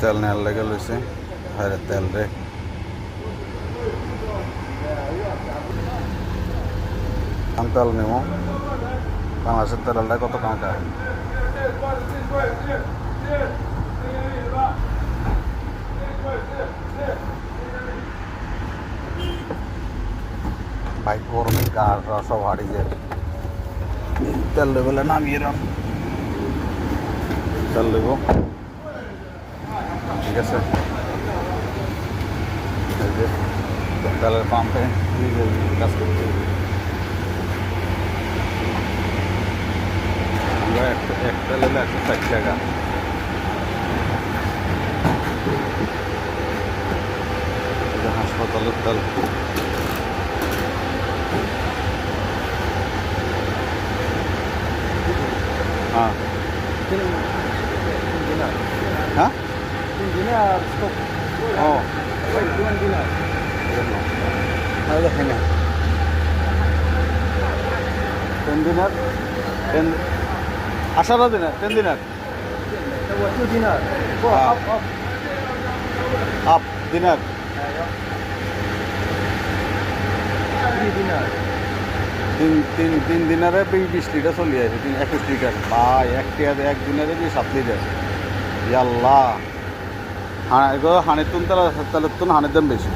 তেল নেওয়ার লেগে লইছে আরে তেল রে আমি তেল নেব বাংলাদেশের তেলটা কত টাকা বাইক গরমে কার সব হারিয়ে যায় তেল লেবেলে নামিয়ে রাম তেল দেব ঠিক আছে তেলের পাম্পে কাজ করতে একটা লেলে 160 টাকা হাসপাতালের তেল হ্যাঁ হ্যাঁ ও দেখেন 10 দিনার 10 18 দিনার 10 দিনার আপ দিনার 3 দিনারে 20 লিটার চলে আছে 21 লিটার ভাই এক দিনারে 7 লিটার ইয়াল্লাহ হানের তুন তেলের তুন হানের দাম বেশি